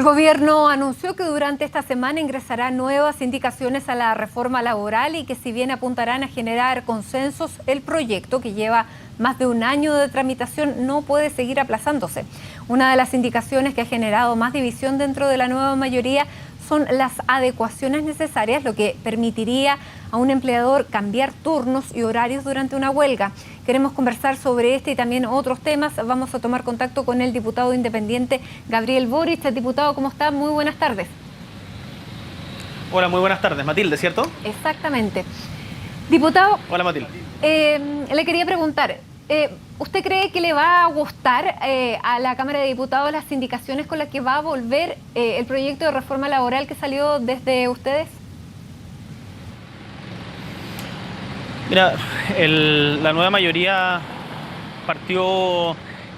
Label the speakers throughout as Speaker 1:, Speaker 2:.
Speaker 1: gobierno anunció que durante esta semana ingresará nuevas indicaciones a la reforma laboral y que si bien apuntarán a generar consensos, el proyecto, que lleva más de un año de tramitación, no puede seguir aplazándose. Una de las indicaciones que ha generado más división dentro de la nueva mayoría son las adecuaciones necesarias, lo que permitiría a un empleador cambiar turnos y horarios durante una huelga. Queremos conversar sobre este y también otros temas. Vamos a tomar contacto con el diputado independiente Gabriel Boric. Diputado, ¿cómo está? Muy buenas tardes.
Speaker 2: Hola, muy buenas tardes. Matilde, ¿cierto?
Speaker 1: Exactamente. Diputado.
Speaker 2: Hola, Matilde.
Speaker 1: Le quería preguntar, ¿usted cree que le va a gustar a la Cámara de Diputados las indicaciones con las que va a volver el proyecto de reforma laboral que salió desde ustedes?
Speaker 2: Mira, la nueva mayoría partió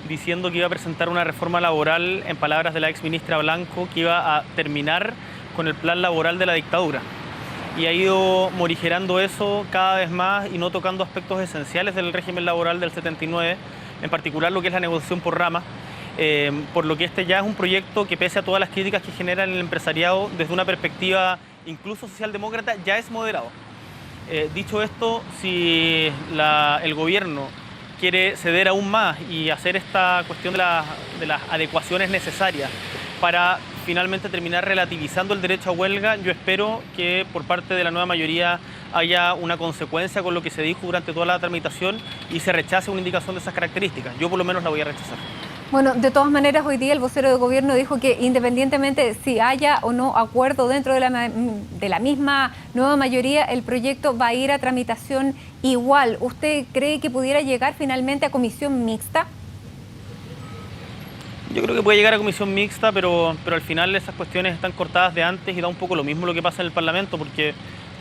Speaker 2: diciendo que iba a presentar una reforma laboral, en palabras de la exministra Blanco, que iba a terminar con el plan laboral de la dictadura. Y ha ido morigerando eso cada vez más y no tocando aspectos esenciales del régimen laboral del 79, en particular lo que es la negociación por ramas, por lo que este ya es un proyecto que, pese a todas las críticas que genera en el empresariado, desde una perspectiva incluso socialdemócrata, ya es moderado. Dicho esto, si el gobierno quiere ceder aún más y hacer esta cuestión de las adecuaciones necesarias para finalmente terminar relativizando el derecho a huelga, yo espero que por parte de la nueva mayoría haya una consecuencia con lo que se dijo durante toda la tramitación y se rechace una indicación de esas características. Yo por lo menos la voy a rechazar.
Speaker 1: Bueno, de todas maneras, hoy día el vocero de gobierno dijo que independientemente si haya o no acuerdo dentro de la misma nueva mayoría, el proyecto va a ir a tramitación igual. ¿Usted cree que pudiera llegar finalmente a comisión mixta?
Speaker 2: Yo creo que puede llegar a comisión mixta, pero al final esas cuestiones están cortadas de antes y da un poco lo mismo lo que pasa en el Parlamento, porque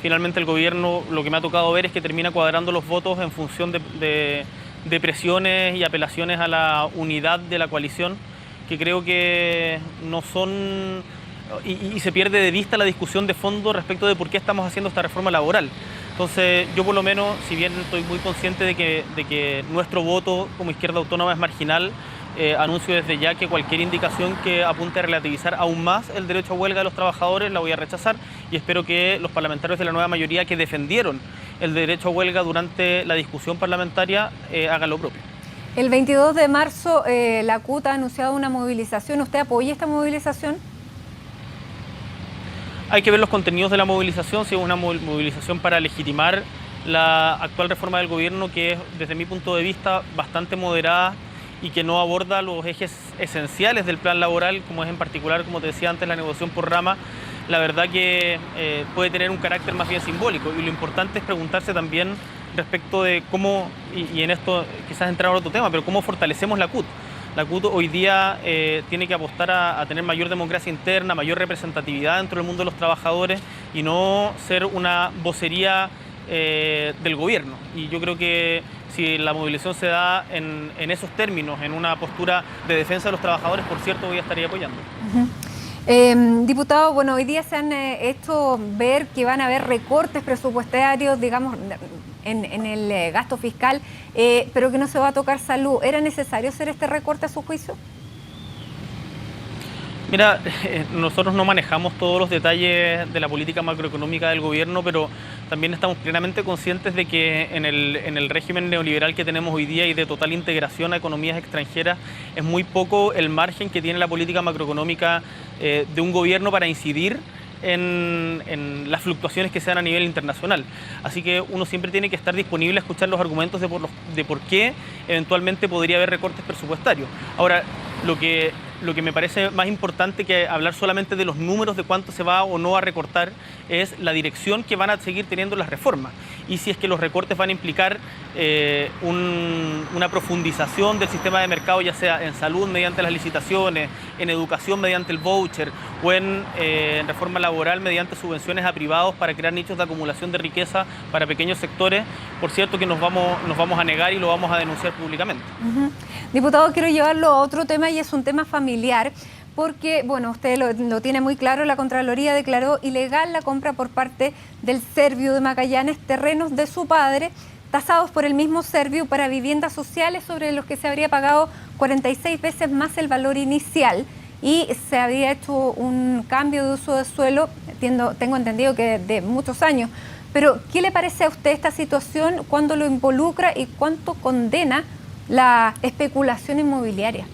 Speaker 2: finalmente el gobierno, lo que me ha tocado ver es que termina cuadrando los votos en función de presiones y apelaciones a la unidad de la coalición, que creo que no son... Y se pierde de vista la discusión de fondo respecto de por qué estamos haciendo esta reforma laboral. Entonces, yo por lo menos, si bien estoy muy consciente de que nuestro voto como izquierda autónoma es marginal, anuncio desde ya que cualquier indicación que apunte a relativizar aún más el derecho a huelga de los trabajadores la voy a rechazar y espero que los parlamentarios de la nueva mayoría que defendieron el derecho a huelga durante la discusión parlamentaria hagan lo propio.
Speaker 1: El 22 de marzo la CUT ha anunciado una movilización. ¿Usted apoya esta movilización?
Speaker 2: Hay que ver los contenidos de la movilización, si es una movilización para legitimar la actual reforma del gobierno, que es, desde mi punto de vista, bastante moderada y que no aborda los ejes esenciales del plan laboral, como es en particular, como te decía antes, la negociación por rama. La verdad que puede tener un carácter más bien simbólico y lo importante es preguntarse también respecto de cómo, y en esto quizás entrar a otro tema, pero cómo fortalecemos la CUT. La CUT hoy día tiene que apostar a tener mayor democracia interna, mayor representatividad dentro del mundo de los trabajadores y no ser una vocería del gobierno. Y yo creo que si la movilización se da en esos términos, en una postura de defensa de los trabajadores, por cierto, voy a estar apoyando.
Speaker 1: Diputado, bueno, hoy día se han hecho ver que van a haber recortes presupuestarios, digamos, en el gasto fiscal, pero que no se va a tocar salud. ¿Era necesario hacer este recorte a su juicio?
Speaker 2: Mira, nosotros no manejamos todos los detalles de la política macroeconómica del gobierno, pero también estamos plenamente conscientes de que en el régimen neoliberal que tenemos hoy día y de total integración a economías extranjeras, es muy poco el margen que tiene la política macroeconómica de un gobierno para incidir en las fluctuaciones que se dan a nivel internacional. Así que uno siempre tiene que estar disponible a escuchar los argumentos de por qué eventualmente podría haber recortes presupuestarios. Ahora, lo que me parece más importante que hablar solamente de los números de cuánto se va o no a recortar es la dirección que van a seguir teniendo las reformas y si es que los recortes van a implicar una profundización del sistema de mercado, ya sea en salud mediante las licitaciones, en educación mediante el voucher o en reforma laboral mediante subvenciones a privados para crear nichos de acumulación de riqueza para pequeños sectores. Por cierto que nos vamos a negar y lo vamos a denunciar públicamente.
Speaker 1: Diputado, quiero llevarlo a otro tema y es un tema familiar, porque, bueno, usted lo tiene muy claro, la Contraloría declaró ilegal la compra por parte del Serviu de Magallanes, terrenos de su padre, tasados por el mismo Serviu para viviendas sociales sobre los que se habría pagado 46 veces más el valor inicial. y se había hecho un cambio de uso de suelo, tengo entendido que de muchos años. Pero, ¿qué le parece a usted esta situación, cuándo lo involucra y cuánto condena la especulación inmobiliaria?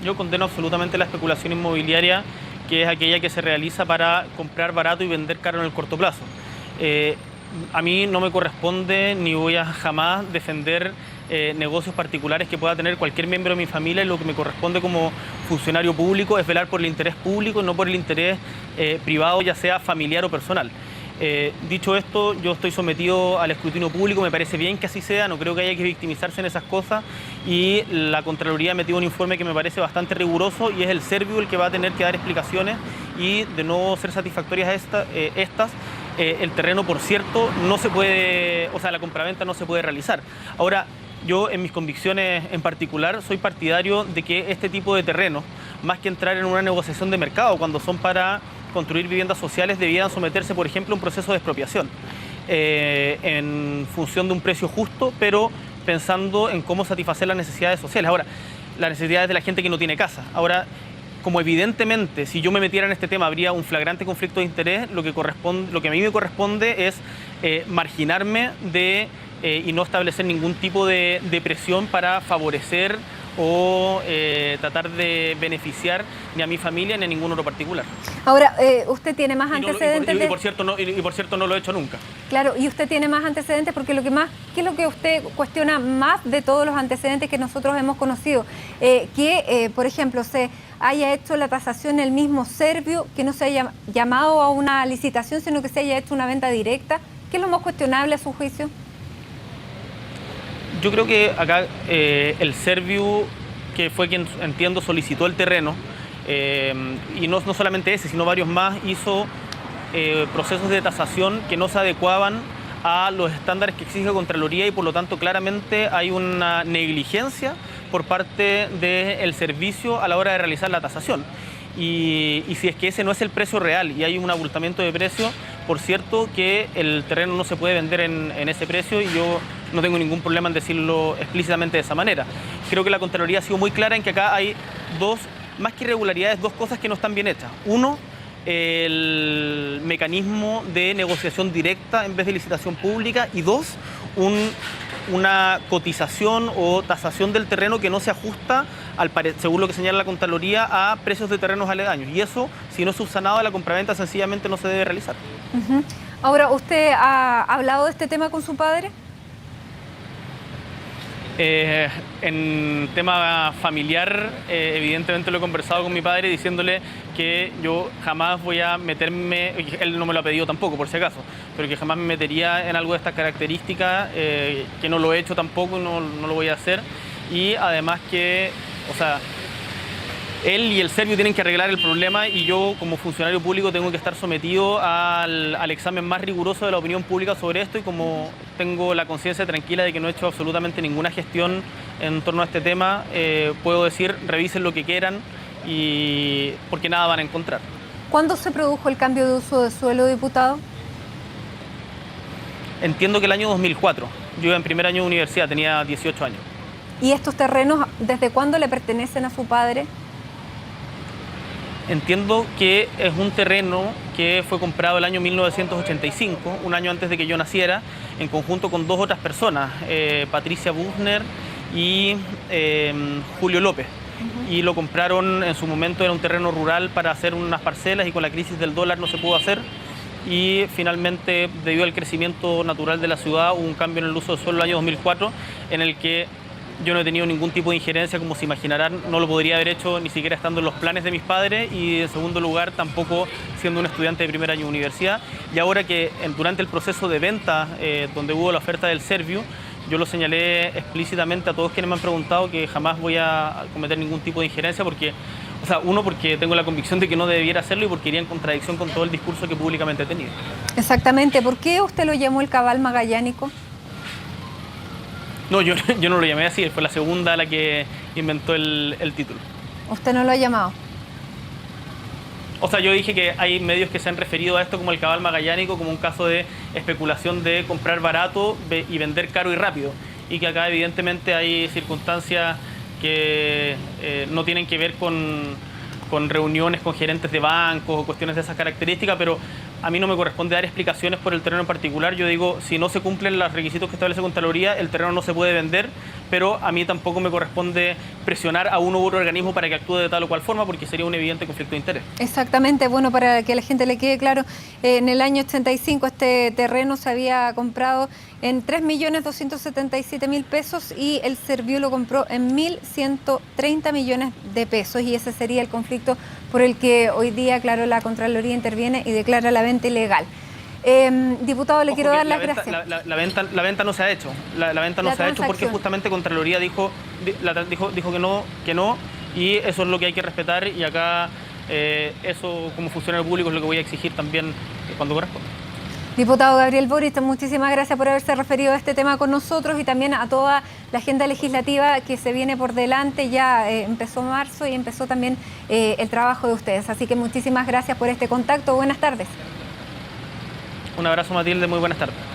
Speaker 2: Yo condeno absolutamente la especulación inmobiliaria, que es aquella que se realiza para comprar barato y vender caro en el corto plazo. A mí no me corresponde ni voy a jamás defender negocios particulares que pueda tener cualquier miembro de mi familia, y lo que me corresponde como funcionario público es velar por el interés público y no por el interés privado, ya sea familiar o personal. Dicho esto, yo estoy sometido al escrutinio público, me parece bien que así sea, no creo que haya que victimizarse en esas cosas, y la Contraloría ha metido un informe que me parece bastante riguroso, y es el Serviu el que va a tener que dar explicaciones, y de no ser satisfactorias estas, el terreno, por cierto, no se puede, o sea, la compraventa no se puede realizar. Ahora, yo en mis convicciones en particular soy partidario de que este tipo de terrenos, más que entrar en una negociación de mercado, cuando son para construir viviendas sociales, debieran someterse, por ejemplo, a un proceso de expropiación en función de un precio justo, pero pensando en cómo satisfacer las necesidades sociales. Ahora, las necesidades de la gente que no tiene casa. Ahora, como evidentemente, si yo me metiera en este tema, habría un flagrante conflicto de interés, lo que a mí me corresponde es marginarme y no establecer ningún tipo de presión para favorecer o tratar de beneficiar ni a mi familia ni a ningún otro particular.
Speaker 1: Ahora, usted tiene más antecedentes.
Speaker 2: Y por cierto no lo he hecho nunca.
Speaker 1: Claro, y usted tiene más antecedentes porque ¿qué es lo que usted cuestiona más de todos los antecedentes que nosotros hemos conocido? Por ejemplo, se haya hecho la tasación en el mismo Serviu, que no se haya llamado a una licitación, sino que se haya hecho una venta directa. ¿Qué es lo más cuestionable a su juicio?
Speaker 2: Yo creo que acá el Serviu, que fue quien, entiendo, solicitó el terreno, y no solamente ese, sino varios más, hizo procesos de tasación que no se adecuaban a los estándares que exige Contraloría, y por lo tanto claramente hay una negligencia por parte del servicio a la hora de realizar la tasación. Y si es que ese no es el precio real y hay un abultamiento de precio, por cierto que el terreno no se puede vender en ese precio, y yo no tengo ningún problema en decirlo explícitamente de esa manera. Creo que la Contraloría ha sido muy clara en que acá hay más que irregularidades, dos cosas que no están bien hechas. Uno, el mecanismo de negociación directa en vez de licitación pública, y dos, una cotización o tasación del terreno que no se ajusta, según lo que señala la Contraloría, a precios de terrenos aledaños. Y eso, si no es subsanado, la compraventa sencillamente no se debe realizar.
Speaker 1: Ahora, ¿usted ha hablado de este tema con su padre?
Speaker 2: En tema familiar, evidentemente lo he conversado con mi padre, diciéndole que yo jamás voy a meterme, él no me lo ha pedido tampoco por si acaso, pero que jamás me metería en algo de estas características, que no lo he hecho tampoco, no lo voy a hacer, y además que, o sea, él y el Serviu tienen que arreglar el problema, y yo como funcionario público tengo que estar sometido al examen más riguroso de la opinión pública sobre esto, y como tengo la conciencia tranquila de que no he hecho absolutamente ninguna gestión en torno a este tema, puedo decir, revisen lo que quieran, porque nada van a encontrar.
Speaker 1: ¿Cuándo se produjo el cambio de uso de suelo, diputado?
Speaker 2: Entiendo que el año 2004. Yo iba en primer año de universidad, tenía 18 años.
Speaker 1: ¿Y estos terrenos desde cuándo le pertenecen a su padre?
Speaker 2: Entiendo que es un terreno que fue comprado el año 1985, un año antes de que yo naciera, en conjunto con dos otras personas, Patricia Buchner y Julio López. Y lo compraron en su momento, era un terreno rural para hacer unas parcelas, y con la crisis del dólar no se pudo hacer. Y finalmente, debido al crecimiento natural de la ciudad, hubo un cambio en el uso de suelo el año 2004, en el que yo no he tenido ningún tipo de injerencia, como se imaginarán, no lo podría haber hecho ni siquiera estando en los planes de mis padres, y en segundo lugar tampoco siendo un estudiante de primer año de universidad. Y ahora que durante el proceso de venta, donde hubo la oferta del Serviu, yo lo señalé explícitamente a todos quienes me han preguntado que jamás voy a cometer ningún tipo de injerencia, porque, o sea, uno, porque tengo la convicción de que no debiera hacerlo, y porque iría en contradicción con todo el discurso que públicamente he tenido.
Speaker 1: Exactamente. ¿Por qué usted lo llamó el cabal magallánico?
Speaker 2: No, yo no lo llamé así, fue la segunda la que inventó el título.
Speaker 1: ¿Usted no lo ha llamado?
Speaker 2: O sea, yo dije que hay medios que se han referido a esto como el cabal magallánico, como un caso de especulación de comprar barato y vender caro y rápido, y que acá evidentemente hay circunstancias que no tienen que ver con reuniones con gerentes de bancos o cuestiones de esas características, pero a mí no me corresponde dar explicaciones por el terreno en particular. Yo digo, si no se cumplen los requisitos que establece Contraloría, el terreno no se puede vender, pero a mí tampoco me corresponde presionar a uno u otro organismo para que actúe de tal o cual forma, porque sería un evidente conflicto de interés.
Speaker 1: Exactamente, bueno, para que a la gente le quede claro, en el año 85 este terreno se había comprado en 3.277.000 pesos y el Servio lo compró en 1.130 millones de pesos, y ese sería el conflicto por el que hoy día, claro, la Contraloría interviene y declara la venta ilegal. Diputado, le quiero dar las gracias.
Speaker 2: La venta no se ha hecho. La venta no se ha hecho porque justamente Contraloría dijo que no, y eso es lo que hay que respetar, y acá eso, como funcionario público, es lo que voy a exigir también cuando corresponda.
Speaker 1: Diputado Gabriel Boric, muchísimas gracias por haberse referido a este tema con nosotros y también a toda la agenda legislativa que se viene por delante. Ya empezó marzo y empezó también el trabajo de ustedes. Así que muchísimas gracias por este contacto. Buenas tardes.
Speaker 2: Un abrazo, Matilde. Muy buenas tardes.